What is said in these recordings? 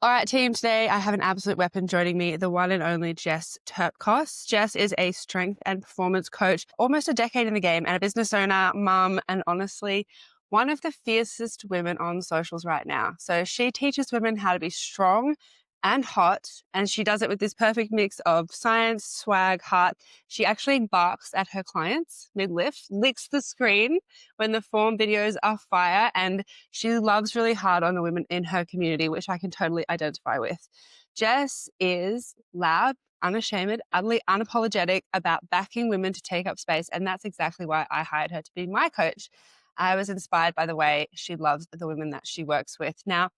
All right, team, today I have an absolute weapon joining me, the one and only Jess Tirpkos. Jess is a strength and performance coach, almost a decade in the game, and a business owner, mum, and honestly, one of the fiercest women on socials right now. So she teaches women how to be strong and hot, and she does it with this perfect mix of science, swag, heart. She actually barks at her clients mid-lift, licks the screen when the form videos are fire, and she loves really hard on the women in her community, which I can totally identify with. Jess is loud, unashamed, utterly unapologetic about backing women to take up space. And that's exactly why I hired her to be my coach. I was inspired by the way she loves the women that she works with. Now,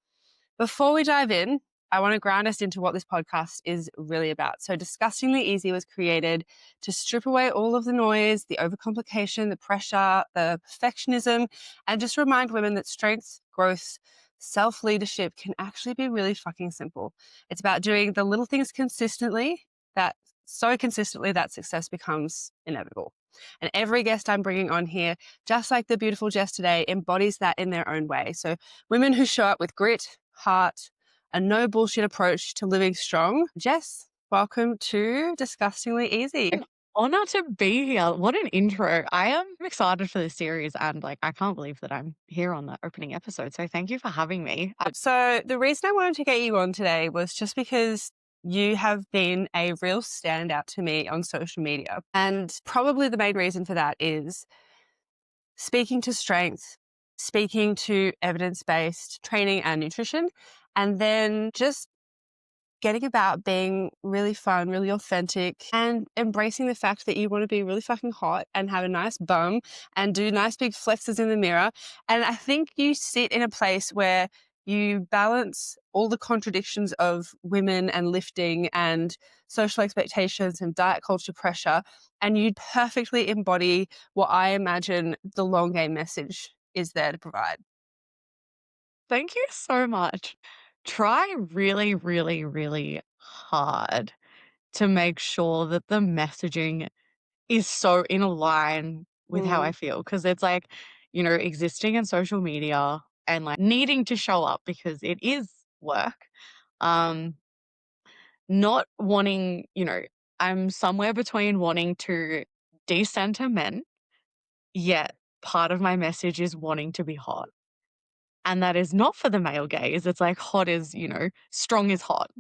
before we dive in, I want to ground us into what this podcast is really about. So, Disgustingly Easy was created to strip away all of the noise, the overcomplication, the pressure, the perfectionism, and just remind women that strength, growth, self leadership can actually be really fucking simple. It's about doing the little things consistently, that so consistently that success becomes inevitable. And every guest I'm bringing on here, just like the beautiful Jess today, embodies that in their own way. So, women who show up with grit, heart, a no bullshit approach to living strong. Jess, welcome to Disgustingly Easy. An honor to be here. What an intro. I am excited for this series and I can't believe that I'm here on the opening episode. So thank you for having me. So, the reason I wanted to get you on today was just because you have been a real standout to me on social media. And probably the main reason for that is speaking to strength, speaking to evidence based training and nutrition, and then just getting about being really fun, really authentic, and embracing the fact that you want to be really fucking hot and have a nice bum and do nice big flexes in the mirror. And I think you sit in a place where you balance all the contradictions of women and lifting and social expectations and diet culture pressure, and you perfectly embody what I imagine the long game message is there to provide. Thank you so much. Try really, really, really hard to make sure that the messaging is so in line with how I Mm, feel. Cause it's existing in social media and needing to show up because it is work. Um, Not wanting, I'm somewhere between wanting to decenter men, yet part of my message is wanting to be hot. And that is not for the male gaze. It's like hot is, strong is hot.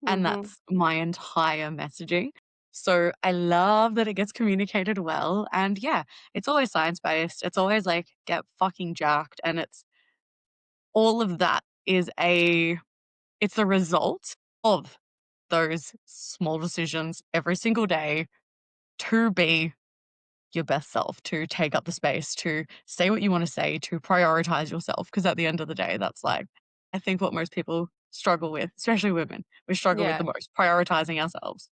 And mhm. that's my entire messaging. So I love that it gets communicated well. And yeah, it's always science based. It's always like get fucking jacked. And it's all of that it's the result of those small decisions every single day to be your best self, to take up the space, to say what you want to say, to prioritize yourself. Because at the end of the day, that's I think what most people struggle with, especially women, we struggle with the Yeah. most, prioritizing ourselves.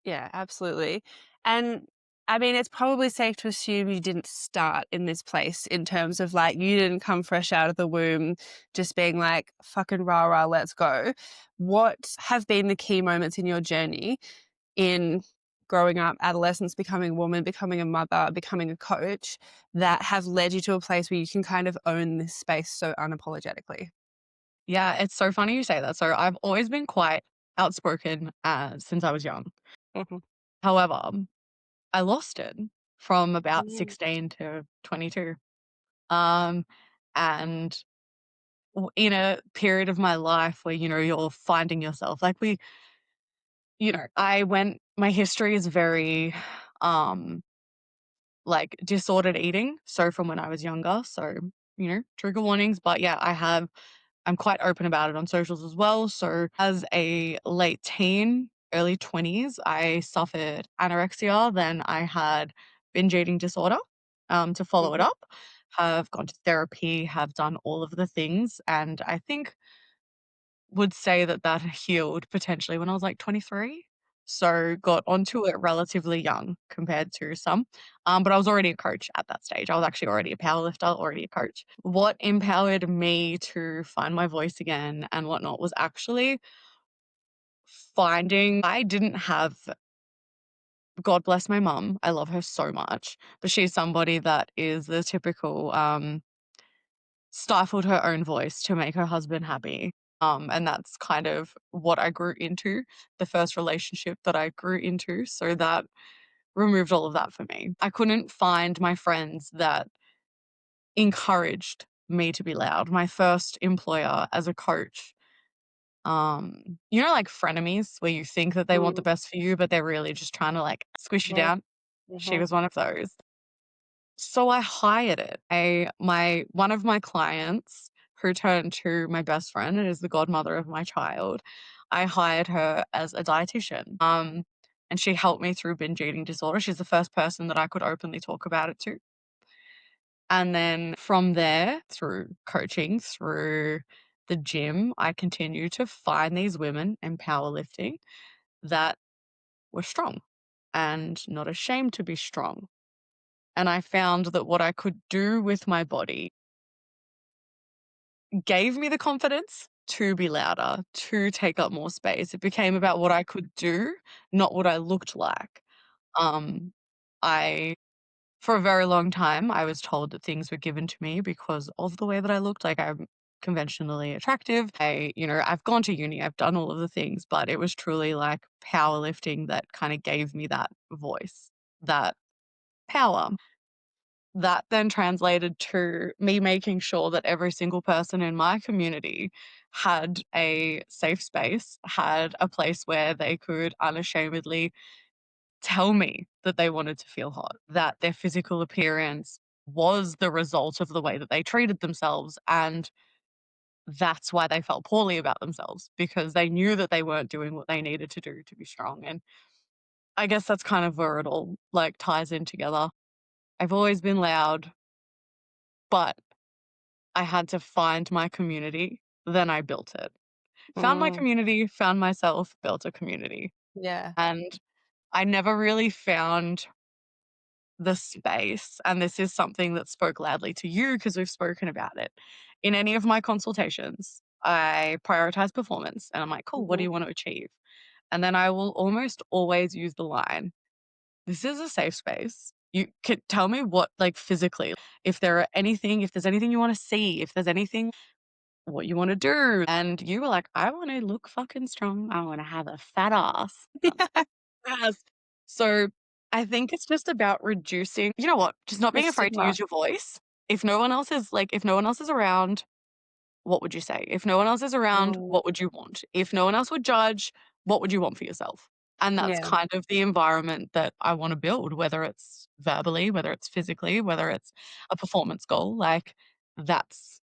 Yeah, absolutely. And I mean, it's probably safe to assume you didn't start in this place in terms of like, you didn't come fresh out of the womb just being like, fucking rah rah, let's go. What have been the key moments in your journey in growing up, adolescence, becoming a woman, becoming a mother, becoming a coach that have led you to a place where you can kind of own this space so unapologetically? Yeah, it's so funny you say that. So I've always been quite outspoken since I was young. Mhm. However, I lost it from about Mm. 16 to 22. Um, and in a period of my life where, you're finding yourself, my history is very, um, disordered eating. So from when I was younger. So, trigger warnings. But yeah, I'm quite open about it on socials as well. So as a late teen, early 20s, I suffered anorexia. Then I had binge eating disorder, to follow it Mhm. up. Have gone to therapy, have done all of the things. And I think would say that that healed potentially when I was like 23. So got onto it relatively young compared to some. But I was already a coach at that stage. I was actually already a powerlifter, already a coach. What empowered me to find my voice again and whatnot was actually finding I didn't have God bless my mum. I love her so much. But she's somebody that is the typical stifled her own voice to make her husband happy. And that's kind of what I grew into, the first relationship that I grew into. So that removed all of that for me. I couldn't find my friends that encouraged me to be loud. My first employer as a coach, like frenemies where you think that they want the Mm, best for you, but they're really just trying to like squish you mhm, down. She mhm, was one of those. So I hired it. One of my clients who turned to my best friend and is the godmother of my child, I hired her as a dietitian. And she helped me through binge eating disorder. She's the first person that I could openly talk about it to. And then from there, through coaching, through the gym, I continued to find these women in powerlifting that were strong and not ashamed to be strong. And I found that what I could do with my body gave me the confidence to be louder, to take up more space. It became about what I could do, not what I looked like. Um, I For a very long time, I was told that things were given to me because of the way that I looked. Like, I'm conventionally attractive. I've gone to uni, I've done all of the things, but it was truly like powerlifting that kind of gave me that voice, that power. That then translated to me making sure that every single person in my community had a safe space, had a place where they could unashamedly tell me that they wanted to feel hot, that their physical appearance was the result of the way that they treated themselves. And that's why they felt poorly about themselves because they knew that they weren't doing what they needed to do to be strong. And I guess that's kind of where it all like ties in together. I've always been loud, but I had to find my community. Then I built it. Found my mm, community, found myself, built a community. yeah. And I never really found the space, and this is something that spoke loudly to you because we've spoken about it. In any of my consultations, I prioritize performance and I'm like, cool, what do Mhm. you want to achieve? And then I will almost always use the line, this is a safe space. You can tell me what, like physically, if there's anything you want to see, if there's anything, what you want to do. And you were like, I want to look fucking strong. I want to have a fat ass. Yes. So I think it's just about reducing, you know what? Just not The being afraid to stigma. use your voice. If no one else is around, what would you say? If no one else is around, Mm, what would you want? If no one else would judge, what would you want for yourself? And that's yeah, kind of the environment that I want to build, whether it's verbally, whether it's physically, whether it's a performance goal. Like that's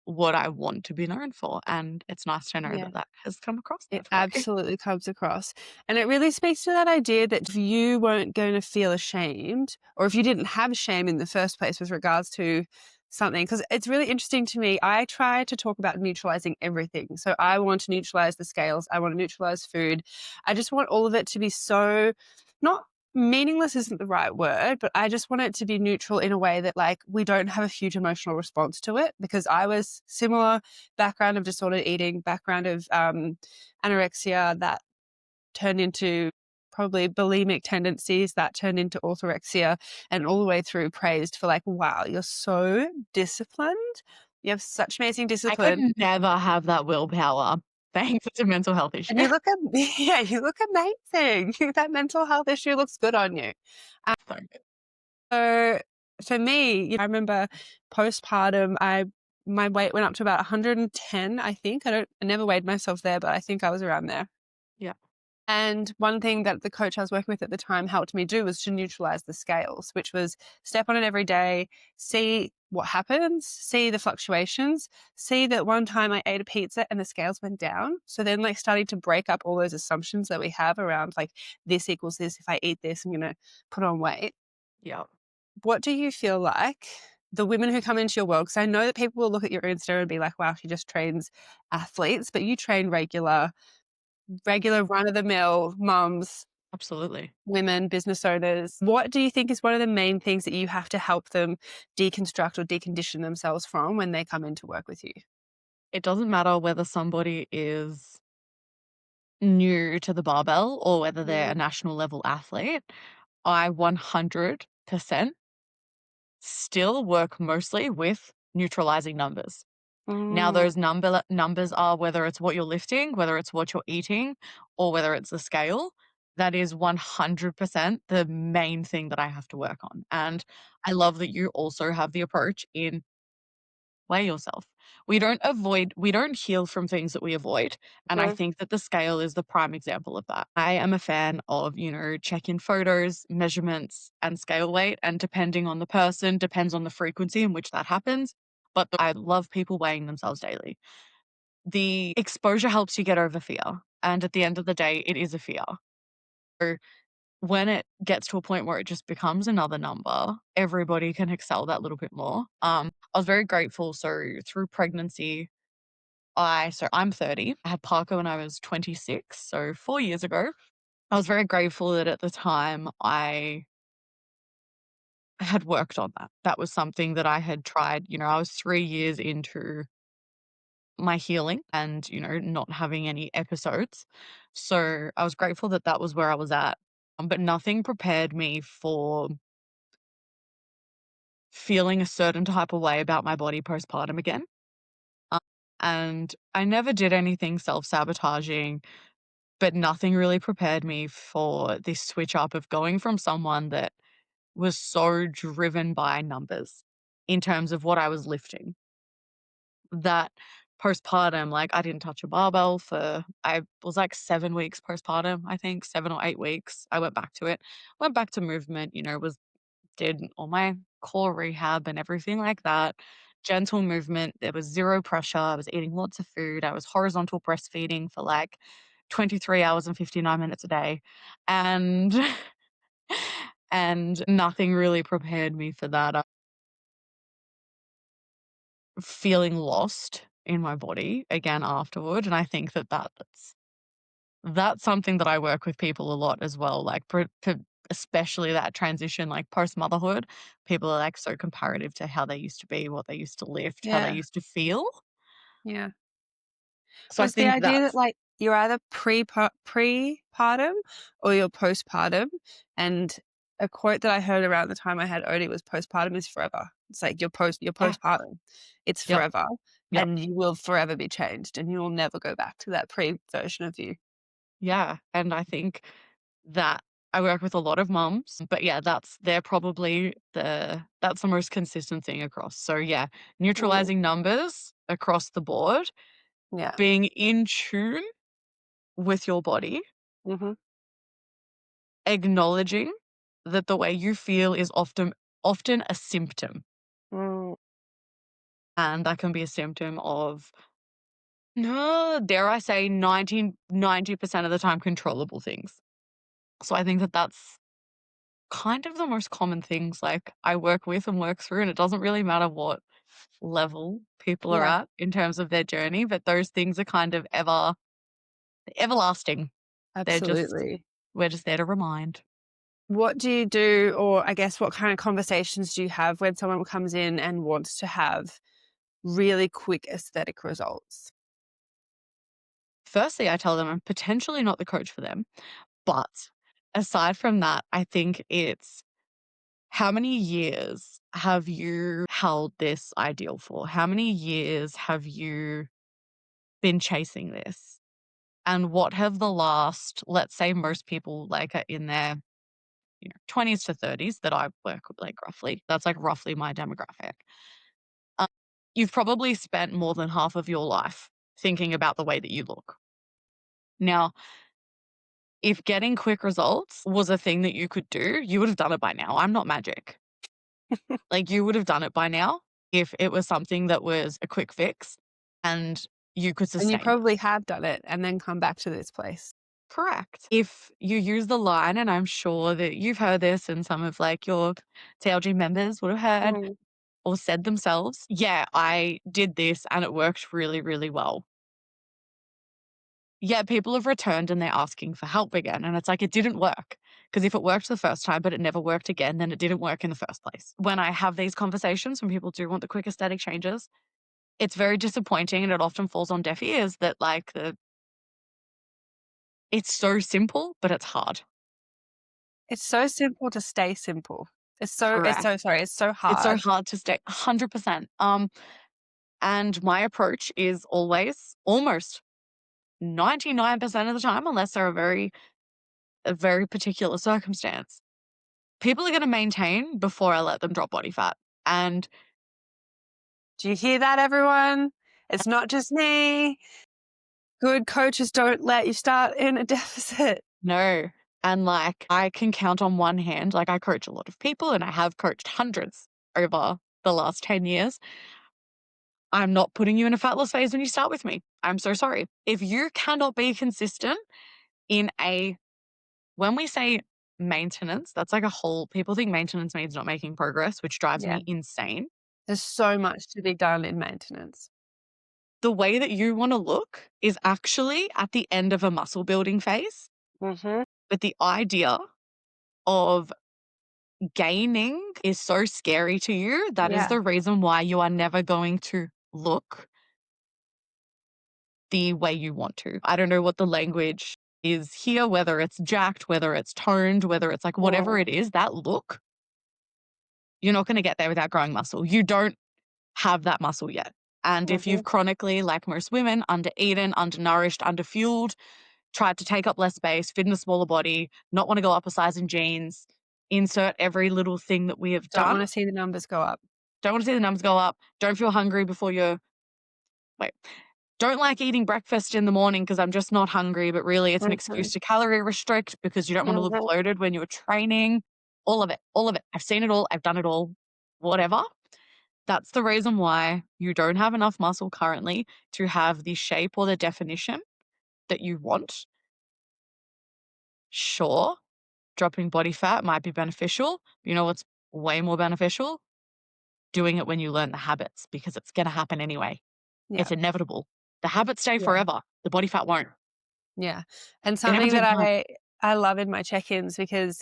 what I want to be known for. And it's nice to know yeah. that that has come across It that way. absolutely comes across. And it really speaks to that idea that if you weren't going to feel ashamed, or if you didn't have shame in the first place with regards to something, because it's really interesting to me. I try to talk about neutralizing everything. So I want to neutralize the scales, I want to neutralize food. I just want all of it to be so not meaningless isn't the right word, but I just want it to be neutral in a way that like we don't have a huge emotional response to it because I was similar background of disordered eating, background of anorexia that turned into probably bulimic tendencies that turned into orthorexia and all the way through praised for like, wow, you're so disciplined. You have such amazing I could discipline. never have that willpower. Thanks to mental health issue. And you look yeah, you look amazing. That mental health issue looks good on you. So So for me, I remember postpartum, my weight went up to about 110, I think. I never weighed myself there, but I think I was around there. yeah, And one thing that the coach I was working with at the time helped me do was to neutralize the scales, which was step on it every day, see what happens, see the fluctuations, see that one time I ate a pizza and the scales went down. So then like starting to break up all those assumptions that we have around like this equals this. If I eat this, I'm going to put on weight. yeah. What do you feel like the women who come into your world, because I know that people will look at your Insta and be like, wow, she just trains athletes, but you train regular run-of-the-mill mums, Absolutely. women, business owners. What do you think is one of the main things that you have to help them deconstruct or decondition themselves from when they come in to work with you? It doesn't matter whether somebody is new to the barbell or whether they're a Mm, national level athlete. I 100% still work mostly with neutralizing numbers. Now Mm, those numbers are whether it's what you're lifting, whether it's what you're eating, or whether it's the scale. That is 100% the main thing that I have to work on. And I love that you also have the approach in weigh yourself. We don't heal from things that we avoid. And I no, think that the scale is the prime example of that. I am a fan of, check-in photos, measurements, and scale weight. And depending on the person, depends on the frequency in which that happens. But I love people weighing themselves daily. The exposure helps you get over fear. And at the end of the day, it is a fear. So when it gets to a point where it just becomes another number, everybody can excel that little bit more. I was very grateful. So through pregnancy, I'm 30. I had Parker when I was 26, so 4 years ago. I was very grateful that at the time I had worked on that. That was something that I had tried. I was 3 years into my healing and, not having any episodes. So I was grateful that that was where I was at. But nothing prepared me for feeling a certain type of way about my body postpartum again. Um, and I never did anything self-sabotaging, but nothing really prepared me for this switch up of going from someone that was so driven by numbers in terms of what I was lifting. That postpartum, like, I didn't touch a barbell for I was, like, 7 weeks postpartum, I think, 7 or 8 weeks. I went back to it. Went back to movement, was did all my core rehab and everything like that. Gentle movement. There was 0 pressure. I was eating lots of food. I was horizontal breastfeeding for, like, 23 hours and 59 minutes a day. And and nothing really prepared me for that. Feeling lost in my body again afterward, and I think that that's something that I work with people a lot as well, like, especially that transition, like, post-motherhood. People are, like, so comparative to how they used to be, what they used to lift, how they yeah, used to feel. yeah. So I Was the think idea that, that's like, you're either prepartum or you're postpartum? And a quote that I heard around the time I had Odie was postpartum is forever. It's like you're yeah, postpartum. It's yep, forever, yep, and you will forever be changed, and you will never go back to that pre version of you. yeah, and I think that I work with a lot of moms, but yeah, they're probably that's the most consistent thing across. So yeah, Mm, neutralizing numbers across the board, yeah. being in tune with your body, Mhm. acknowledging that the way you feel is often a symptom, Mm, and that can be a symptom of, no, dare I say, 90% of the time controllable things. So I think that that's kind of the most common things, like, I work with and work through, and it doesn't really matter what level people are yeah, at in terms of their journey, but those things are kind of everlasting. They're just absolutely. we're just there to remind. What do you do, or I guess what kind of conversations do you have when someone comes in and wants to have really quick aesthetic results? Firstly, I tell them I'm potentially not the coach for them, but aside from that, I think it's how many years have you held this ideal for? How many years have you been chasing this? And what have the last, let's say most people like are in their 20s to 30s that I work with, like, roughly. That's like roughly my demographic. Um, you've probably spent more than half of your life thinking about the way that you look. Now, if getting quick results was a thing that you could do, you would have done it by now. I'm not magic. Like, you would have done it by now if it was something that was a quick fix and you could And you sustain it. probably have done it and then come back to this place. Correct. If you use the line, and I'm sure that you've heard this and some of, like, your TLG members would have heard Mm. or said themselves, "Yeah, I did this and it worked really, really well." Yeah, people have returned and they're asking for help again. And it's like, it didn't work. Because if it worked the first time, but it never worked again, then it didn't work in the first place. When I have these conversations, when people do want the quick aesthetic changes, it's very disappointing and it often falls on deaf ears that, like, it's so simple, but it's hard. It's so simple to stay simple. It's Correct. so sorry, it's so It's so hard. hard to stay 100%. And my approach is always, almost 99% of the time, unless they're a very particular circumstance, people are going to maintain before I let them drop body fat. And Do you hear that, everyone? It's not just me. Good coaches don't let you start in a deficit. no, and like I can count on one hand, like I coach a lot of people and I have coached hundreds over the last 10 years. I'm not putting you in a fat loss phase when you start with me. I'm so sorry. If you cannot be consistent in when we say maintenance, that's like a whole, people think maintenance means not making progress, which drives Yeah. me insane. There's so much to be done in maintenance. The way that you want to look is actually at the end of a muscle building phase. Mm-hmm. But the idea of gaining is so scary to you. That is Yeah. the reason why you are never going to look the way you want to. I don't know what the language is here, whether it's jacked, whether it's toned, whether it's like whatever Mm. it is, that look, you're not going to get there without growing muscle. You don't have that muscle yet. And if Mm-hmm. you've chronically, like most women, under-eaten, undernourished, underfueled, tried to take up less space, fit in a smaller body, not want to go up a size in jeans, insert every little thing that we have Don't done, want to see the numbers go up. don't want to see the numbers go up, don't feel hungry before you're, wait, don't like eating breakfast in the morning because I'm just not hungry, but really it's an Mm-hmm. excuse to calorie restrict because you don't want to look Mm-hmm. bloated when you're training. All of it, all of it. I've seen it all. I've done it all. Whatever. That's the reason why you don't have enough muscle currently to have the shape or the definition that you want. Sure, dropping body fat might be beneficial. You know what's way more beneficial? Doing it when you learn the habits because it's going to happen anyway. Yeah. It's inevitable. The habits stay Yeah. forever. The body fat won't. Yeah. And It never something that did not. I love in my check-ins, because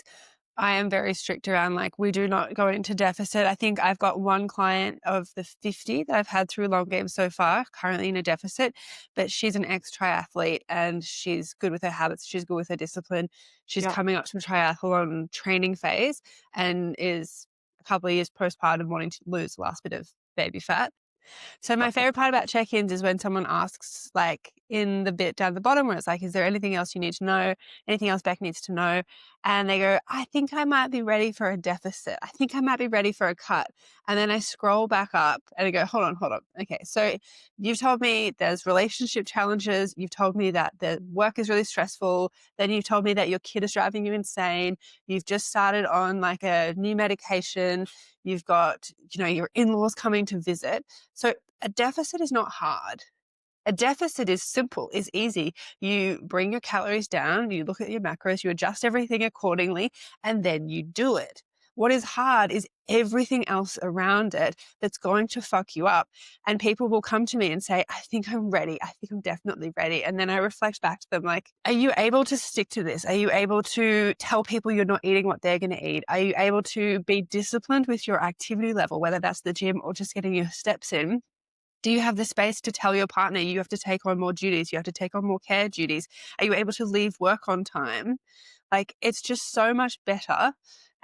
I am very strict around, like, we do not go into deficit. I think I've got one client of the 50 that I've had through long games so far, currently in a deficit, but she's an ex-triathlete and she's good with her habits. She's good with her discipline. She's Yep. coming up to a triathlon training phase and is a couple of years postpartum, wanting to lose the last bit of baby fat. So my Perfect. favorite part about check-ins is when someone asks, like, in the bit down the bottom where it's like, is there anything else you need to know? Anything else Beck needs to know? And they go, I think I might be ready for a deficit. I think I might be ready for a cut. And then I scroll back up and I go, hold on, hold on. Okay. So you've told me there's relationship challenges. You've told me that the work is really stressful. Then you've told me that your kid is driving you insane. You've just started on like a new medication. You've got, your in-laws coming to visit. So a deficit is not hard. A deficit is simple, is easy. You bring your calories down, you look at your macros, you adjust everything accordingly, and then you do it. What is hard is everything else around it that's going to fuck you up. And people will come to me and say, I think I'm ready. I think I'm definitely ready. And then I reflect back to them like, are you able to stick to this? Are you able to tell people you're not eating what they're going to eat? Are you able to be disciplined with your activity level, whether that's the gym or just getting your steps in? Do you have the space to tell your partner you have to take on more duties? You have to take on more care duties? Are you able to leave work on time? Like, it's just so much better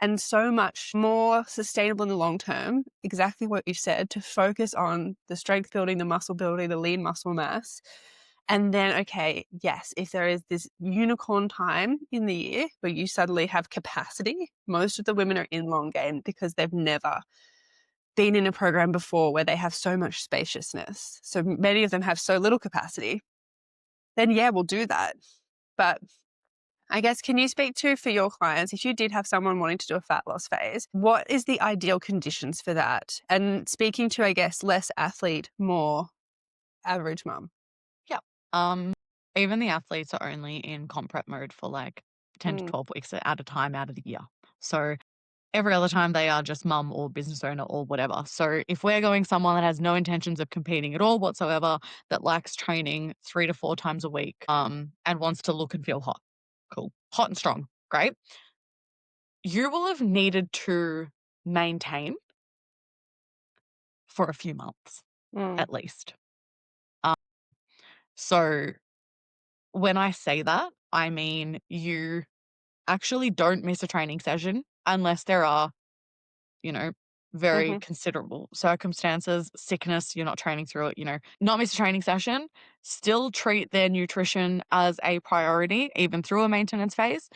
and so much more sustainable in the long term. Exactly what you said, to focus on the strength building, the muscle building, the lean muscle mass. And then, okay, yes, if there is this unicorn time in the year where you suddenly have capacity, most of the women are in long game because they've never been in a program before where they have so much spaciousness. So many of them have so little capacity. Then yeah, we'll do that. But I guess, can you speak to, for your clients, if you did have someone wanting to do a fat loss phase, what is the ideal conditions for that? And speaking to, I guess, less athlete, more average mum. Yeah. Um, Even the athletes are only in comp prep mode for like 10 to Mm. 12 weeks at a time out of the year. So every other time they are just mum or business owner or whatever. So if we're going someone that has no intentions of competing at all whatsoever, that likes training 3 to 4 times a week, and wants to look and feel hot, cool, hot and strong, great. You will have needed to maintain for a few months Mm. at least. Um, so when I say that, I mean you actually don't miss a training session unless there are, you know, very Mhm. considerable circumstances, sickness, you're not training through it, not miss a training session, still treat their nutrition as a priority, even through a maintenance phase.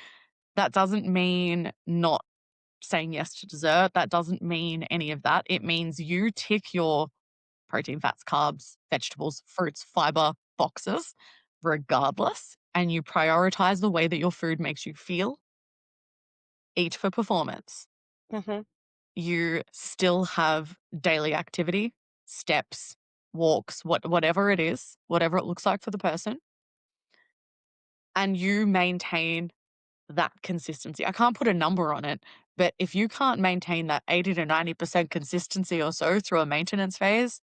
That doesn't mean not saying yes to dessert. That doesn't mean any of that. It means you tick your protein, fats, carbs, vegetables, fruits, fiber boxes regardless, and you prioritize the way that your food makes you feel, eat for performance. Mhm. You still have daily activity, steps, walks, whatever it is, whatever it looks like for the person, and you maintain that consistency. I can't put a number on it, but if you can't maintain that 80 to 90% consistency or so through a maintenance phase,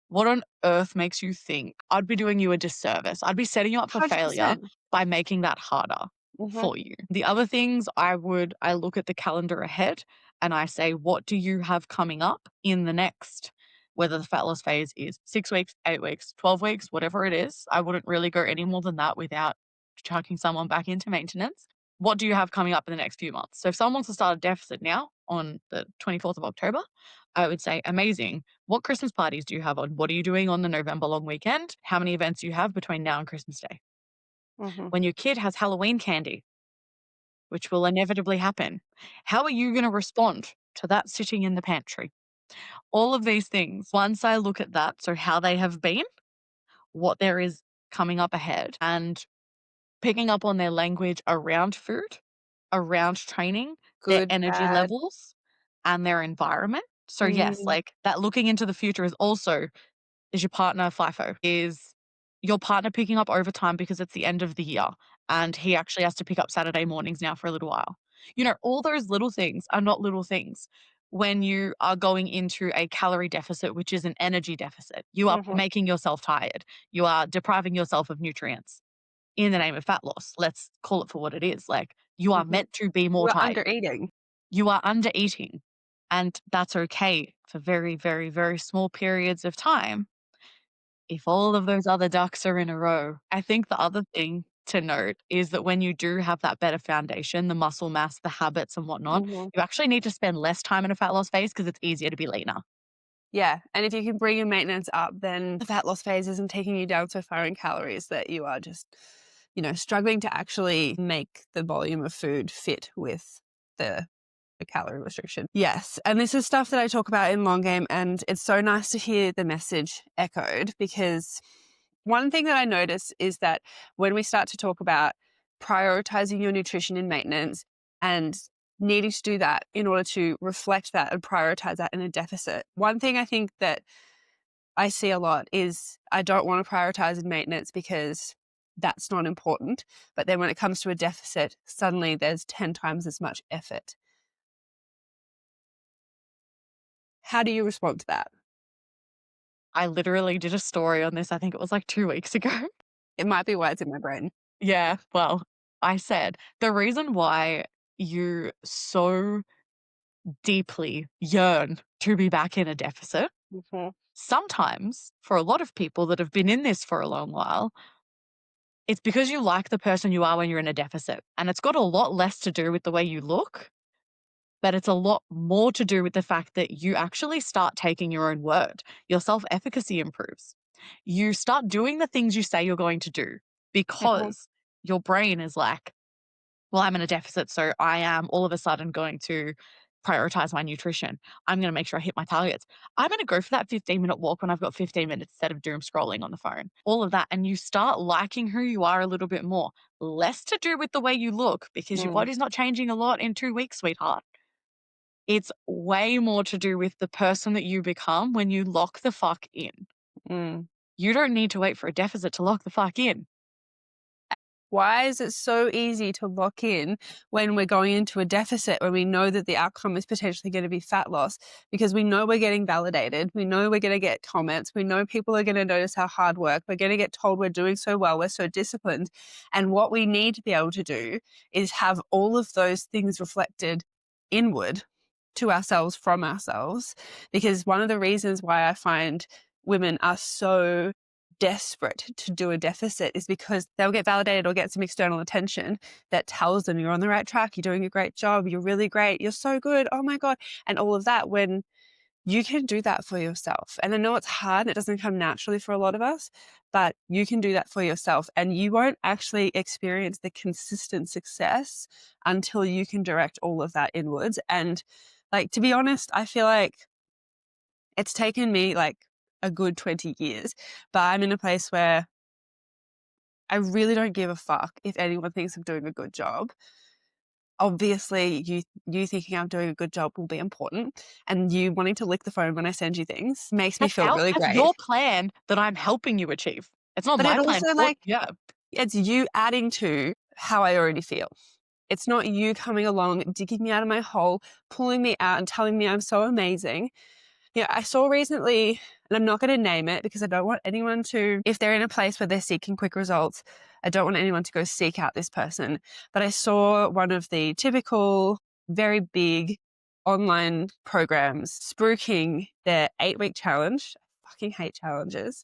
what on earth makes you think I'd be doing you a disservice? I'd be setting you up for failure 100%. by making that harder Mhm. for you. The other things I look at the calendar ahead and I say, what do you have coming up in the next, whether the fat loss phase is 6 weeks, 8 weeks, 12 weeks, whatever it is. I wouldn't really go any more than that without chucking someone back into maintenance. What do you have coming up in the next few months? So if someone wants to start a deficit now on the 24th of October, I would say, amazing. What Christmas parties do you have on? What are you doing on the November long weekend? How many events do you have between now and Christmas Day? Mhm. When your kid has Halloween candy, which will inevitably happen, how are you going to respond to that sitting in the pantry? All of these things, once I look at that, so how they have been, what there is coming up ahead, and picking up on their language around food, around training, their Good, energy bad. levels, and their environment. So, yes, Mm. like that looking into the future is your partner FIFO? Is your partner picking up overtime because it's the end of the year and he actually has to pick up Saturday mornings now for a little while? All those little things are not little things. When you are going into a calorie deficit, which is an energy deficit, you are Mhm. making yourself tired. You are depriving yourself of nutrients in the name of fat loss. Let's call it for what it is. Like, you are Mhm. meant to be more We're tired. under eating. You are under eating, and that's okay for very, very, very small periods of time if all of those other ducks are in a row. I think the other thing to note is that when you do have that better foundation, the muscle mass, the habits, and whatnot, Mhm. you actually need to spend less time in a fat loss phase because it's easier to be leaner. Yeah, and if you can bring your maintenance up, then the fat loss phase isn't taking you down so far in calories that you are just, struggling to actually make the volume of food fit with the calorie restriction. Yes, and this is stuff that I talk about in Long Game, and it's so nice to hear the message echoed, because one thing that I notice is that when we start to talk about prioritizing your nutrition in maintenance and needing to do that in order to reflect that and prioritize that in a deficit, one thing I think that I see a lot is I don't want to prioritize in maintenance because that's not important. But then when it comes to a deficit, suddenly there's 10 times as much effort. How do you respond to that? I literally did a story on this, I think it was like 2 weeks ago. It might be why it's in my brain. Yeah, well, I said the reason why you so deeply yearn to be back in a deficit, Mhm. sometimes for a lot of people that have been in this for a long while, it's because you like the person you are when you're in a deficit. And it's got a lot less to do with the way you look, but it's a lot more to do with the fact that you actually start taking your own word. Your self efficacy improves. You start doing the things you say you're going to do Mhm. because your brain is like, well, I'm in a deficit, so I am all of a sudden going to prioritize my nutrition. I'm going to make sure I hit my targets. I'm going to go for that 15-minute walk when I've got 15 minutes instead of doom scrolling on the phone. All of that. And you start liking who you are a little bit more. Less to do with the way you look because your Mm, body's not changing a lot in 2 weeks, sweetheart. It's way more to do with the person that you become when you lock the fuck in. mm. You don't need to wait for a deficit to lock the fuck in. Why is it so easy to lock in when we're going into a deficit, when we know that the outcome is potentially going to be fat loss? Because we know we're getting validated. We know we're going to get comments. We know people are going to notice our hard work. We're going to get told we're doing so well. We're so disciplined. And what we need to be able to do is have all of those things reflected inward to ourselves from ourselves. Because one of the reasons why I find women are so desperate to do a deficit is because they'll get validated or get some external attention that tells them you're on the right track, you're doing a great job, you're really great, you're so good, oh my God, and all of that, when you can do that for yourself. And I know it's hard, it doesn't come naturally for a lot of us, but you can do that for yourself, and you won't actually experience the consistent success until you can direct all of that inwards. And like, to be honest, I feel like it's taken me like a good 20 years, but I'm in a place where I really don't give a fuck if anyone thinks I'm doing a good job. Obviously, you thinking I'm doing a good job will be important, and you wanting to lick the phone when I send you things makes me feel really That's great. your plan that I'm helping you achieve. It's not But it my plan. also, Well, like, yeah, it's you adding to how I already feel. It's not you coming along, digging me out of my hole, pulling me out and telling me I'm so amazing. Yeah, I saw recently, and I'm not going to name it because I don't want anyone to, if they're in a place where they're seeking quick results, I don't want anyone to go seek out this person. But I saw one of the typical, very big online programs spruiking their 8-week challenge. I fucking hate challenges.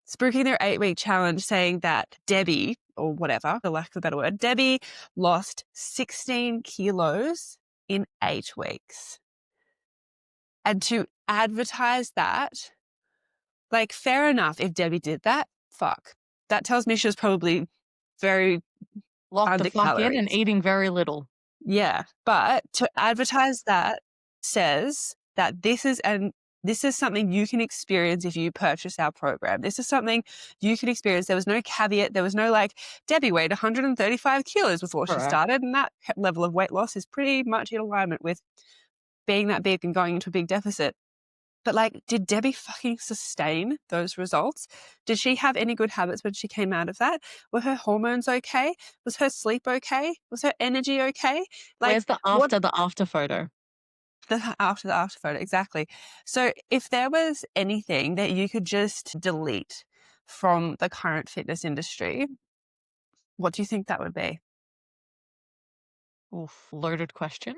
Spruiking their 8-week challenge, saying that Debbie, or whatever, for lack of a better word, Debbie lost 16 kilos in 8 weeks. And to advertise that, like, fair enough, if Debbie did that, fuck. That tells me she was probably very locked the under fuck in and calories. eating very little. Yeah. But to advertise that says that this is something you can experience if you purchase our program. This is something you can experience. There was no caveat. There was no like, Debbie weighed 135 kilos before she Correct. started. And that level of weight loss is pretty much in alignment with being that big and going into a big deficit. But like, did Debbie fucking sustain those results? Did she have any good habits when she came out of that? Were her hormones okay? Was her sleep okay? Was her energy okay? Like, Where's the what after photo? the after photo, exactly. So if there was anything that you could just delete from the current fitness industry, what do you think that would be? Oof, loaded question.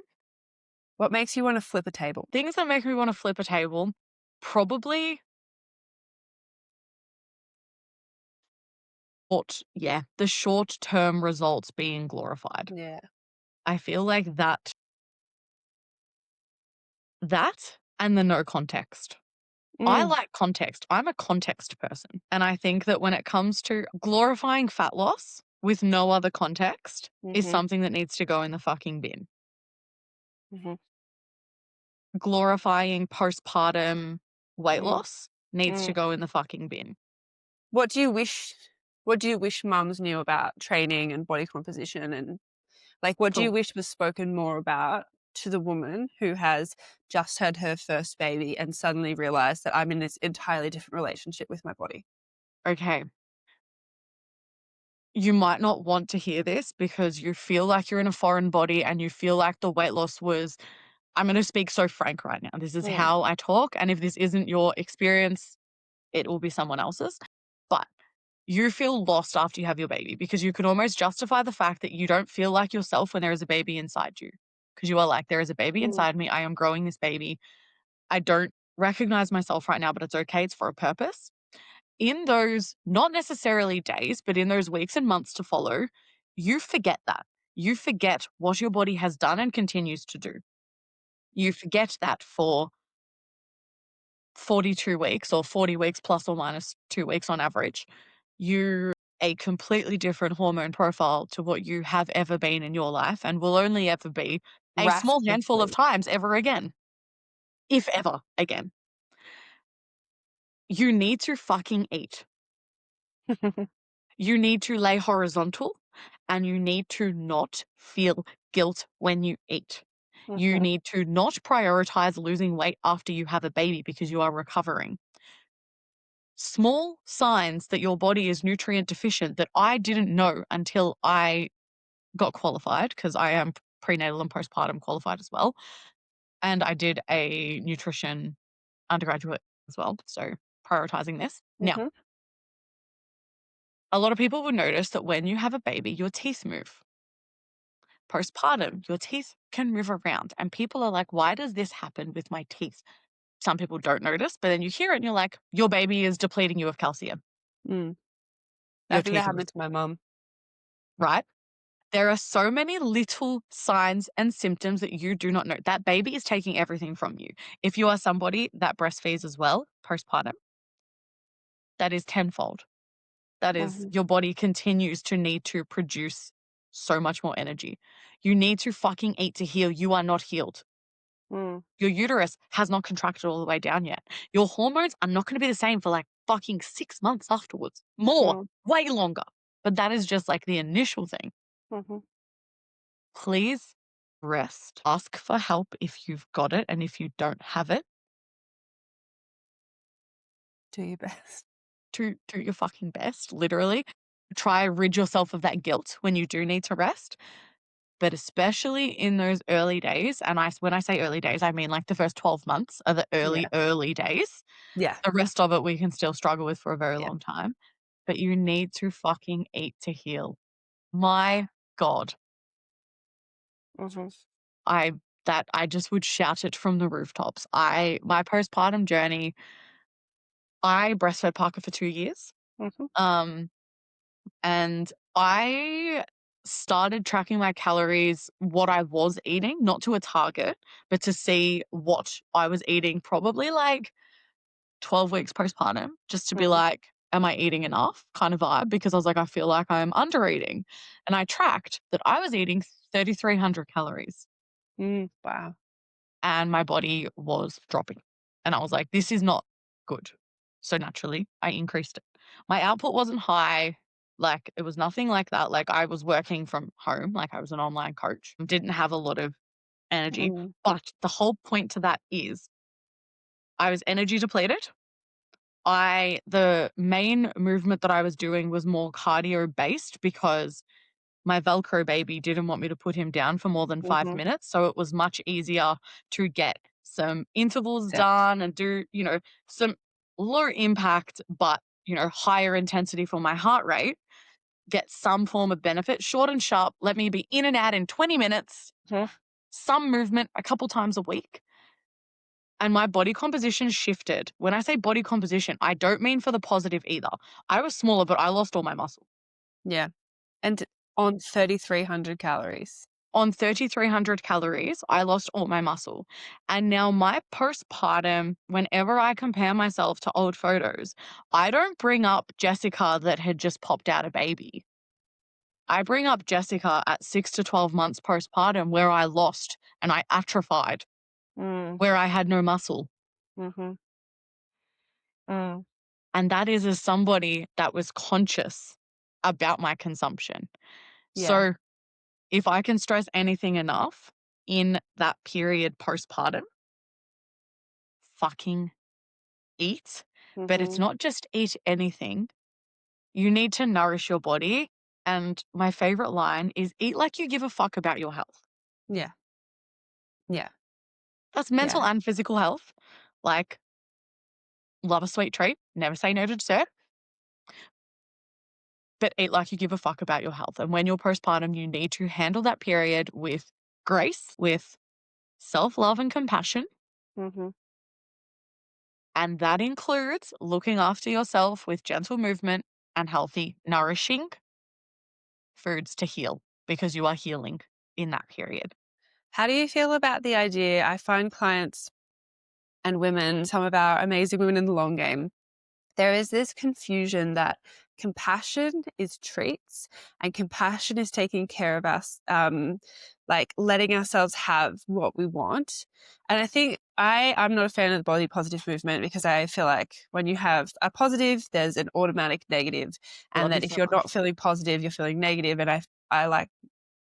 What makes you want to flip a table? Things that make me want to flip a table, probably the short-term results being glorified. Yeah. I feel like that and the no context. I Mm, like context. I'm a context person. And I think that when it comes to glorifying fat loss with no other context is mm-hmm, something that needs to go in the fucking bin. mm-hmm, Glorifying postpartum weight mm, loss needs to mm. go in the fucking bin. What do you wish what do you wish mums knew about training and body composition, and like, what do you Cool. wish was spoken more about to the woman who has just had her first baby and suddenly realized that I'm in this entirely different relationship with my body? Okay. You might not want to hear this because you feel like you're in a foreign body and you feel like the weight loss was I'm going to speak so frank right now. This is Mm, how I talk. And if this isn't your experience, it will be someone else's. But you feel lost after you have your baby because you can almost justify the fact that you don't feel like yourself when there is a baby inside you. Because you are like, there is a baby mm, inside me. I am growing this baby. I don't recognize myself right now, but it's okay. It's for a purpose. In those, not necessarily days, but in those weeks and months to follow, you forget that. You forget what your body has done and continues to do. You forget that for 42 weeks or 40 weeks plus or minus 2 weeks on average, you're a completely different hormone profile to what you have ever been in your life and will only ever be a small handful of rapidly. times ever again, if ever again. You need to fucking eat. You need to lay horizontal and you need to not feel guilt when you eat. You Mhm. need to not prioritize losing weight after you have a baby because you are recovering. Small signs that your body is nutrient deficient that I didn't know until I got qualified because I am prenatal and postpartum qualified as well. And I did a nutrition undergraduate as well. So prioritizing this. Now, Mhm. a lot of people would notice that when you have a baby, your teeth move. Postpartum, your teeth can move around. And people are like, why does this happen with my teeth? some people don't notice, but then you hear it and you're like, your baby is depleting you of calcium. Mm. I Your think that teeth are happened to my mum. right. There are so many little signs and symptoms that you do not know. That baby is taking everything from you. If you are somebody that breastfeeds as well, postpartum, that is tenfold. That is, Mhm. your body continues to need to produce so much more energy. You need to fucking eat to heal. You are not healed. Mm. Your uterus has not contracted all the way down yet. Your hormones are not going to be the same for like fucking 6 months afterwards. More, Mm. way longer. But that is just like the initial thing. Mhm. Please rest. Ask for help if you've got it. And if you don't have it, Do your best. do your fucking best, literally. Try rid yourself of that guilt when you do need to rest. But especially in those early days, and when I say early days, I mean like the first 12 months are the Yeah. early days. Yeah. The rest of it we can still struggle with for a very Yeah. long time. But you need to fucking eat to heal. My God. Mhm. I I just would shout it from the rooftops. My postpartum journey, I breastfed Parker for 2 years. Mhm. Um, and I started tracking my calories, what I was eating, not to a target, but to see what I was eating probably like 12 weeks postpartum, just to be Mm. like, am I eating enough kind of vibe? Because I was like, I feel like I'm under eating. And I tracked that I was eating 3,300 calories Mm. Wow. and my body was dropping. And I was like, this is not good. So naturally, I increased it. My output wasn't high. Like, it was nothing like that. Like, I was working from home, like, I was an online coach, didn't have a lot of energy. Mm. But the whole point to that is I was energy depleted. The main movement that I was doing was more cardio based because my Velcro baby didn't want me to put him down for more than 5 Mhm. minutes. So it was much easier to get some intervals Steps. done and do, some low impact, but, higher intensity for my heart rate, get some form of benefit, short and sharp. Let me be in and out in 20 minutes, Mhm. some movement a couple times a week. And my body composition shifted. When I say body composition, I don't mean for the positive either. I was smaller, but I lost all my muscle. Yeah. And on 3,300 calories. On 3,300 calories, I lost all my muscle. And now my postpartum, whenever I compare myself to old photos, I don't bring up Jessica that had just popped out a baby. I bring up Jessica at 6 to 12 months postpartum where I lost and I atrophied, Mm. where I had no muscle. Mhm. Mm. And that is as somebody that was conscious about my consumption. Yeah. So if I can stress anything enough in that period postpartum, fucking eat. But it's Mhm. not just eat anything. You need to nourish your body. And my favorite line is eat like you give a fuck about your health. Yeah. Yeah. That's mental Yeah. and physical health. Like, love a sweet treat, never say no to dessert, but eat like you give a fuck about your health. And when you're postpartum, you need to handle that period with grace, with self love and compassion. Mhm. And that includes looking after yourself with gentle movement and healthy, nourishing foods to heal because you are healing in that period. How do you feel about the idea? I find clients and women, some of our amazing women in the long game, there is this confusion that compassion is treats and compassion is taking care of us, like letting ourselves have what we want. And I think I'm not a fan of the body positive movement because I feel like when you have a positive, there's an automatic negative, and Love you that if so you're not much. feeling positive, you're feeling negative. And I like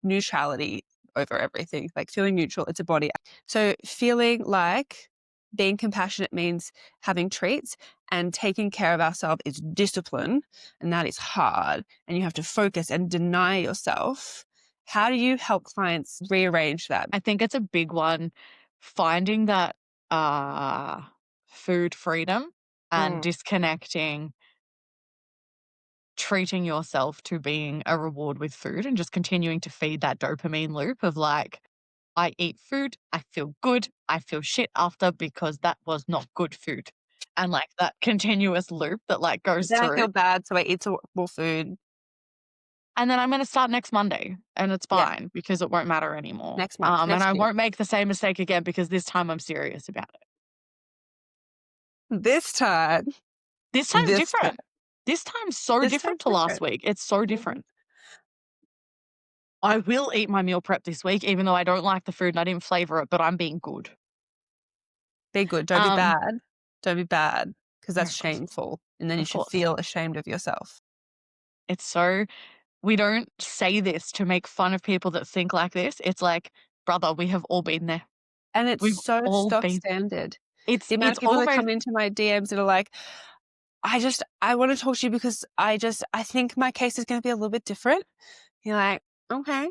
neutrality over everything, like feeling neutral. It's a body. So feeling like being compassionate means having treats, and taking care of ourselves is discipline, and that is hard, and you have to focus and deny yourself. How do you help clients rearrange that? I think it's a big one, finding that uh, food freedom and Mm. disconnecting, treating yourself to being a reward with food and just continuing to feed that dopamine loop of like, I eat food, I feel good, I feel shit after because that was not good food. And like that continuous loop that like goes Then I through. feel bad, so I eat some more food. And then I'm going to start next Monday and it's Yeah, fine because it won't matter anymore. next month, And next I week. won't make the same mistake again because this time I'm serious about it. This time, This time's this time, different. This time's so this different time's to last different. week. It's so Mhm. different. I will eat my meal prep this week, even though I don't like the food and I didn't flavor it, but I'm being good. Be good. Don't be Um, bad. Don't be bad because no, that's shameful. And then you of should course. feel ashamed of yourself. It's so we don't say this to make fun of people that think like this. It's like, brother, we have all been there. And it's We've so all stock been. standard. It's The amount it's of people that almost come into my DMs that are like, I want to talk to you because I think my case is going to be a little bit different. You're like, okay,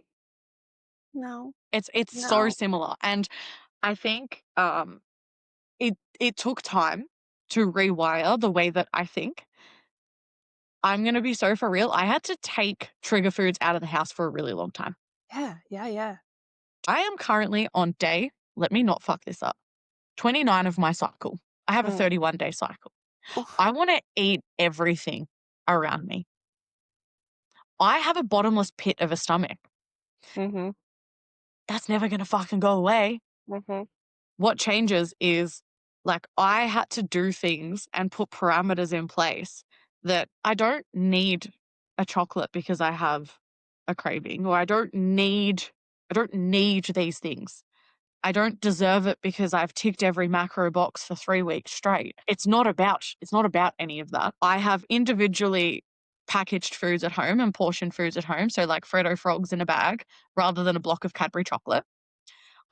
no, it's so no. similar. And I think it took time to rewire the way that I think. I'm gonna be so for real. I had to take trigger foods out of the house for a really long time. Yeah, yeah, yeah. I am currently on day, let me not fuck this up, 29 of my cycle. I have a Mm. 31-day cycle. Oof. I want to eat everything around me. I have a bottomless pit of a stomach. Mhm, That's never going to fucking go away. mhm, What changes is like I had to do things and put parameters in place that I don't need a chocolate because I have a craving, or I don't need these things. I don't deserve it because I've ticked every macro box for 3 weeks straight. It's not about any of that. I have individually packaged foods at home and portioned foods at home, so like Freddo frogs in a bag rather than a block of Cadbury chocolate.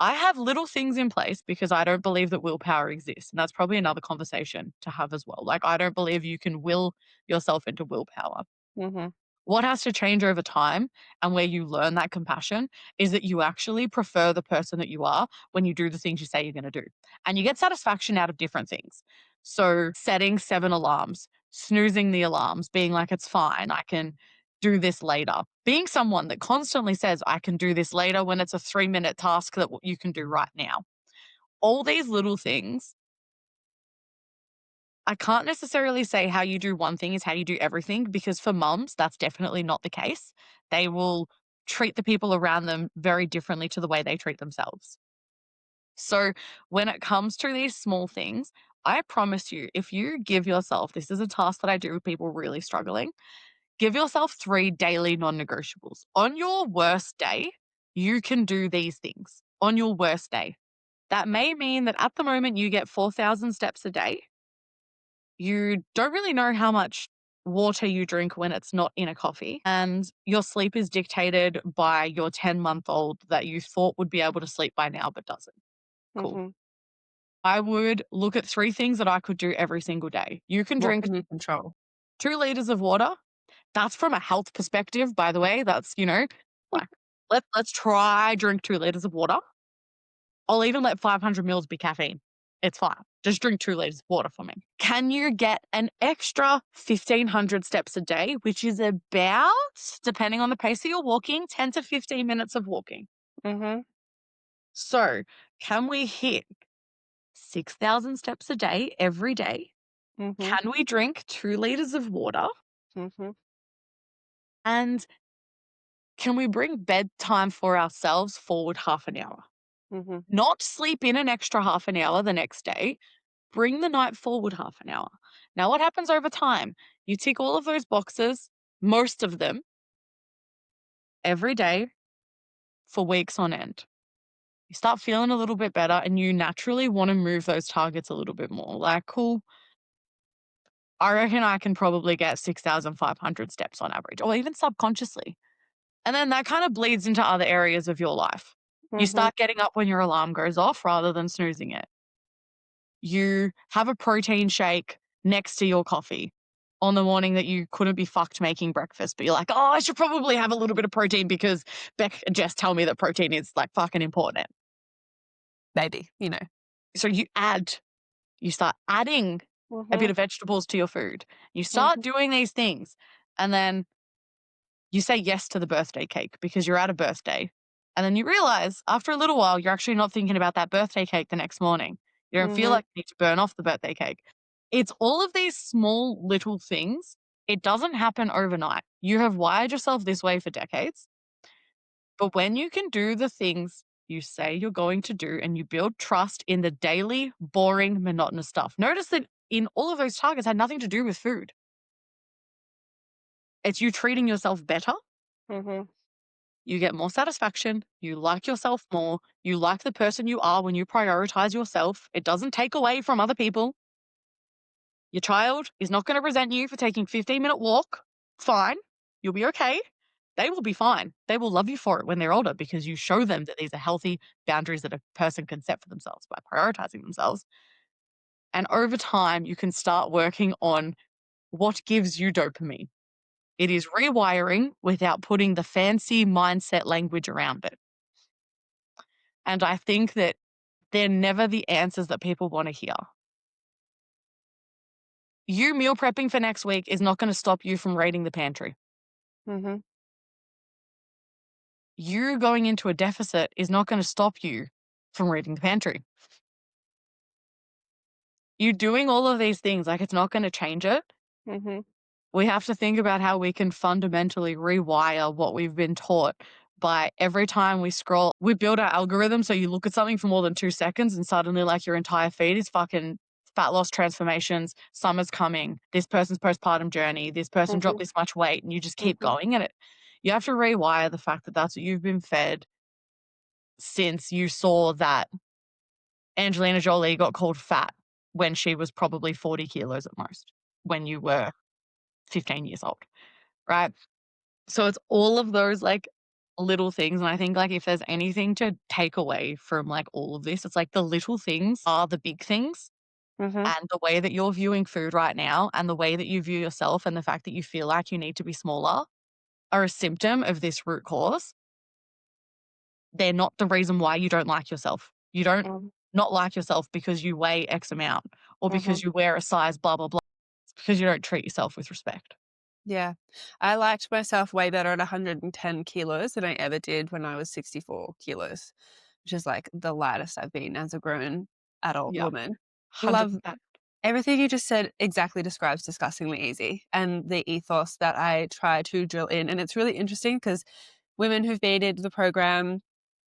I have little things in place because I don't believe that willpower exists. And that's probably another conversation to have as well. Like, I don't believe you can will yourself into willpower. mhm, What has to change over time and where you learn that compassion is that you actually prefer the person that you are when you do the things you say you're going to do. And you get satisfaction out of different things. So, setting 7 alarms, snoozing the alarms, being like, it's fine, I can do this later. Being someone that constantly says, I can do this later when it's a 3-minute task that you can do right now. All these little things, I can't necessarily say how you do one thing is how you do everything because for mums, that's definitely not the case. They will treat the people around them very differently to the way they treat themselves. So when it comes to these small things, I promise you, if you give yourself, this is a task that I do with people really struggling, give yourself 3 daily non negotiables. On your worst day, you can do these things. On your worst day. That may mean that at the moment you get 4,000 steps a day. You don't really know how much water you drink when it's not in a coffee. And your sleep is dictated by your 10-month-old that you thought would be able to sleep by now but doesn't. Cool. mhm. I would look at 3 things that I could do every single day. You can What drink can you control? 2 liters of water. That's from a health perspective, by the way. That's, like, let's try drink 2 liters of water. I'll even let 500 mils be caffeine. It's fine. Just drink 2 liters of water for me. Can you get an extra 1,500 steps a day, which is about, depending on the pace that you're walking, 10 to 15 minutes of walking? Mhm, So, can we hit 6,000 steps a day every day? mhm, Can we drink 2 liters of water? mhm, And can we bring bedtime for ourselves forward half an hour? mhm, Not sleep in an extra half an hour the next day, bring the night forward half an hour. Now, what happens over time? You tick all of those boxes, most of them, every day for weeks on end. You start feeling a little bit better and you naturally want to move those targets a little bit more. Like, cool, I reckon I can probably get 6,500 steps on average, or even subconsciously. And then that kind of bleeds into other areas of your life. You mhm, start getting up when your alarm goes off rather than snoozing it. You have a protein shake next to your coffee on the morning that you couldn't be fucked making breakfast, but you're like, oh, I should probably have a little bit of protein because Beck and Jess tell me that protein is like fucking important. maybe, So you start adding a bit Mhm, of vegetables to your food. You start mhm, doing these things and then you say yes to the birthday cake because you're at a birthday. And then you realize after a little while, you're actually not thinking about that birthday cake the next morning. You don't feel Mhm. like you need to burn off the birthday cake. It's all of these small little things. It doesn't happen overnight. You have wired yourself this way for decades. But when you can do the things you say you're going to do and you build trust in the daily, boring, monotonous stuff. Notice that in all of those targets had nothing to do with food. It's you treating yourself better. Mhm. You get more satisfaction. You like yourself more. You like the person you are when you prioritize yourself. It doesn't take away from other people. Your child is not going to resent you for taking a 15-minute walk. Fine. You'll be okay. They will be fine. They will love you for it when they're older because you show them that these are healthy boundaries that a person can set for themselves by prioritizing themselves. And over time, you can start working on what gives you dopamine. It is rewiring without putting the fancy mindset language around it. And I think that they're never the answers that people want to hear. You meal prepping for next week is not going to stop you from raiding the pantry. Mhm. You going into a deficit is not going to stop you from raiding the pantry. You doing all of these things, like it's not going to change it. Mhm. We have to think about how we can fundamentally rewire what we've been taught by every time we scroll. We build our algorithm so you look at something for more than 2 seconds and suddenly like your entire feed is fucking fat loss transformations, summer's coming, this person's postpartum journey, this person dropped Mhm. this much weight, and you just keep Mhm. going. And you have to rewire the fact that that's what you've been fed since you saw that Angelina Jolie got called fat when she was probably 40 kilos at most, when you were 15 years old, right? So it's all of those like little things. And I think like if there's anything to take away from like all of this, it's like the little things are the big things. Mhm. And the way that you're viewing food right now and the way that you view yourself and the fact that you feel like you need to be smaller are a symptom of this root cause. They're not the reason why you don't like yourself. You don't Mhm. not like yourself because you weigh X amount or Mhm. because you wear a size blah, blah, blah. It's because you don't treat yourself with respect. Yeah. I liked myself way better at 110 kilos than I ever did when I was 64 kilos, which is like the lightest I've been as a grown adult Yeah, woman. Love 100%. everything you just said exactly describes disgustingly easy and the ethos that I try to drill in. And it's really interesting because women who've been into the program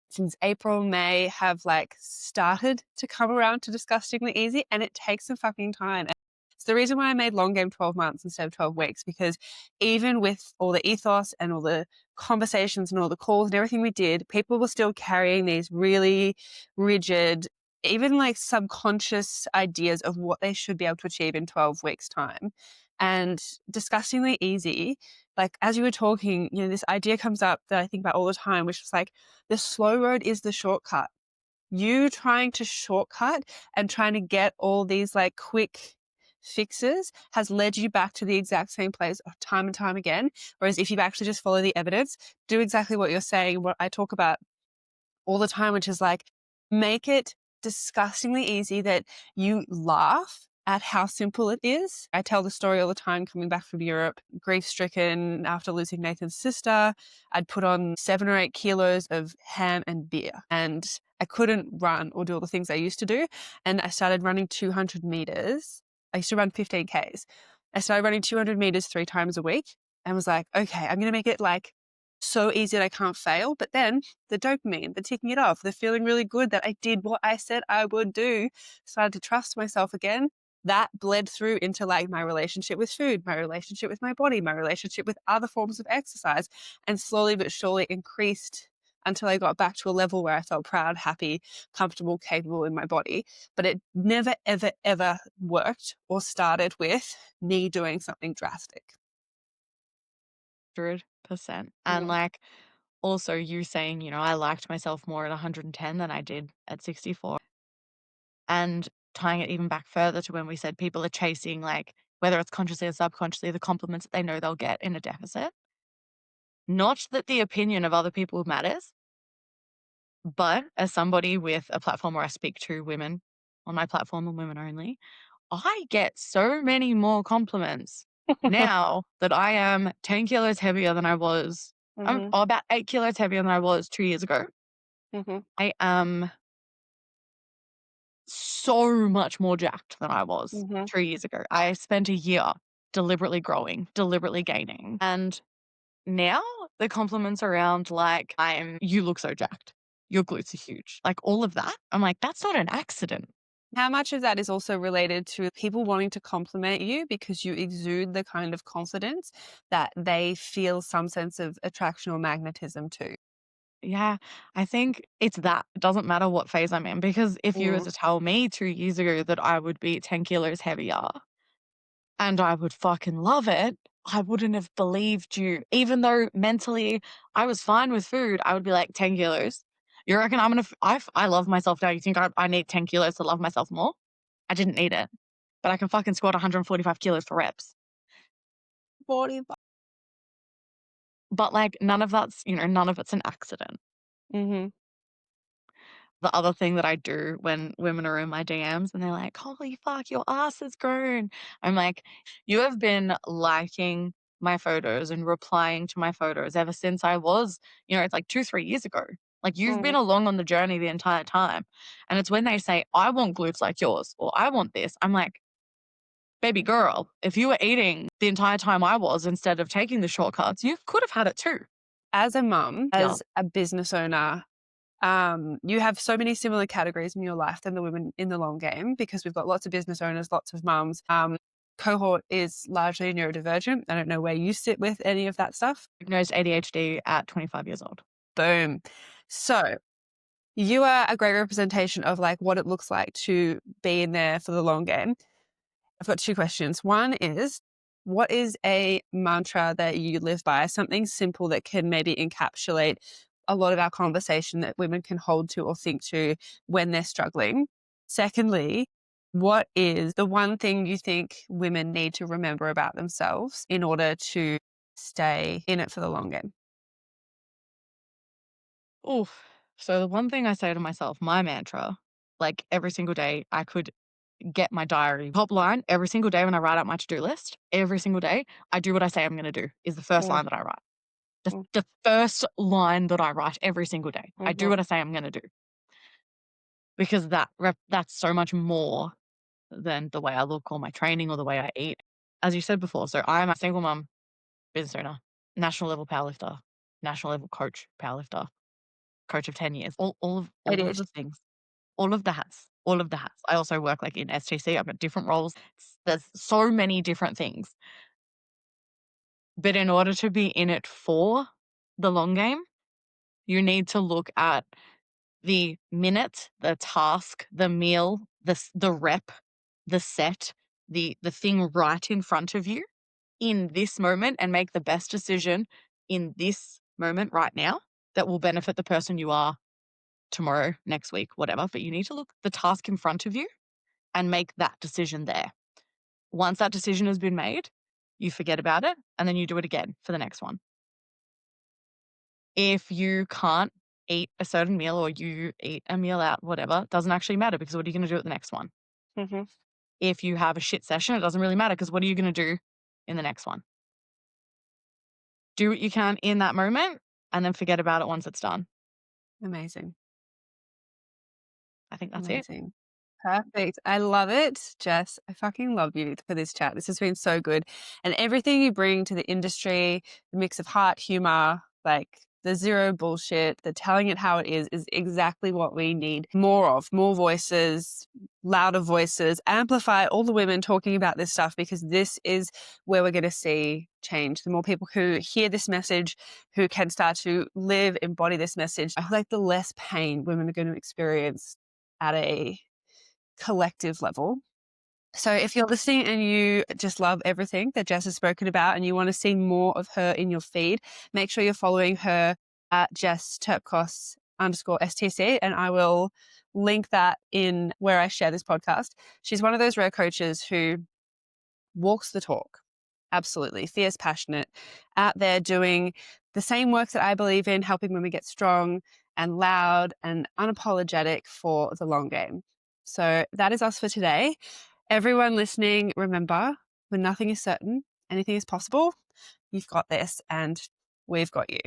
since April, May have like started to come around to disgustingly easy and it takes some fucking time. It's the reason why I made long game 12 months instead of 12 weeks, because even with all the ethos and all the conversations and all the calls and everything we did, people were still carrying these really rigid, even like subconscious ideas of what they should be able to achieve in 12 weeks time. And disgustingly easy, like as you were talking, this idea comes up that I think about all the time, which is like the slow road is the shortcut. You trying to shortcut and trying to get all these like quick fixes has led you back to the exact same place time and time again. Whereas if you actually just follow the evidence, do exactly what you're saying, what I talk about all the time, which is like make it disgustingly easy that you laugh at how simple it is. I tell the story all the time coming back from Europe, grief stricken after losing Nathan's sister. I'd put on 7 or 8 kilos of ham and beer and I couldn't run or do all the things I used to do. And I started running 200 meters. I used to run 15 Ks. I started running 200 meters 3 times a week and was like, okay, I'm going to make it like so easy that I can't fail. But then the dopamine, the ticking it off, the feeling really good that I did what I said I would do, started to trust myself again. That bled through into like my relationship with food, my relationship with my body, my relationship with other forms of exercise, and slowly but surely increased until I got back to a level where I felt proud, happy, comfortable, capable in my body. But it never, ever, ever worked or started with me doing something drastic. 100%. And Yeah. like also you saying, I liked myself more at 110 than I did at 64. And tying it even back further to when we said people are chasing, like, whether it's consciously or subconsciously, the compliments that they know they'll get in a deficit. Not that the opinion of other people matters, but as somebody with a platform where I speak to women on my platform and women only, I get so many more compliments now that I am 10 kilos heavier than I was. I'm Mhm. about 8 kilos heavier than I was 2 years ago. Mm-hmm. I am so much more jacked than I was Mm-hmm. 3 years ago. I spent a year deliberately growing, deliberately gaining. And now the compliments around like, you look so jacked. Your glutes are huge. Like all of that. I'm like, that's not an accident. How much of that is also related to people wanting to compliment you because you exude the kind of confidence that they feel some sense of attraction or magnetism to? Yeah, I think it's that. It doesn't matter what phase I'm in because if you were Mm. to tell me 2 years ago that I would be 10 kilos heavier and I would fucking love it, I wouldn't have believed you. Even though mentally I was fine with food, I would be like, 10 kilos? You reckon I'm gonna, I love myself now. You think I need 10 kilos to love myself more? I didn't need it, but I can fucking squat 145 kilos for reps. 45. But like none of that's, none of it's an accident. Mm-hmm. The other thing that I do when women are in my DMs and they're like, "Holy fuck, your ass has grown." I'm like, "You have been liking my photos and replying to my photos ever since I was, it's like 2, 3 years ago. Like you've been Mm. along on the journey the entire time." And it's when they say, "I want glutes like yours," or "I want this." I'm like, "Baby girl, if you were eating the entire time I was instead of taking the shortcuts, you could have had it too." As a mum, Yeah. as a business owner, you have so many similar categories in your life than the women in the long game because we've got lots of business owners, lots of mums. Cohort is largely neurodivergent. I don't know where you sit with any of that stuff. Diagnosed ADHD at 25 years old. Boom. So you are a great representation of like what it looks like to be in there for the long game. I've got two questions. One is, what is a mantra that you live by? Something simple that can maybe encapsulate a lot of our conversation that women can hold to or think to when they're struggling. Secondly, what is the one thing you think women need to remember about themselves in order to stay in it for the long game? Oof. So the one thing I say to myself, my mantra, like every single day, I could get my diary top line every single day when I write out my to-do list. Every single day, I do what I say I'm going to do is the first Mm, line that I write. The, mm, the first line that I write every single day. I do mhm. what I say I'm going to do because that's so much more than the way I look or my training or the way I eat. As you said before, so I'm a single mom, business owner, national level powerlifter, national level coach, powerlifter, coach of 10 years, all of ADHD. the things, all of the hats, all of the hats. I also work like in STC. I've got different roles. There's so many different things. But in order to be in it for the long game, you need to look at the minute, the task, the meal, the rep, the set, the thing right in front of you in this moment and make the best decision in this moment right now that will benefit the person you are tomorrow, next week, whatever. But you need to look at the task in front of you and make that decision there. Once that decision has been made, you forget about it and then you do it again for the next one. If you can't eat a certain meal or you eat a meal out, whatever, it doesn't actually matter because what are you going to do at the next one? Mhm. If you have a shit session, it doesn't really matter because what are you going to do in the next one? Do what you can in that moment and then forget about it once it's done. Amazing. I think that's it. Amazing. Perfect. I love it, Jess. I fucking love you for this chat. This has been so good. And everything you bring to the industry, the mix of heart, humor, like the zero bullshit, the telling it how it is exactly what we need more of. More voices, louder voices, amplify all the women talking about this stuff because this is where we're going to see change. The more people who hear this message, who can start to live, embody this message, I feel like the less pain women are going to experience at a collective level. So if you're listening and you just love everything that Jess has spoken about and you want to see more of her in your feed, make sure you're following her at Jess Tirpkos _STC, and I will link that in where I share this podcast. She's one of those rare coaches who walks the talk. Absolutely. Fierce, passionate, out there doing the same work that I believe in, helping women get strong and loud and unapologetic for the long game. So that is us for today. Everyone listening, remember, when nothing is certain, anything is possible. You've got this and we've got you.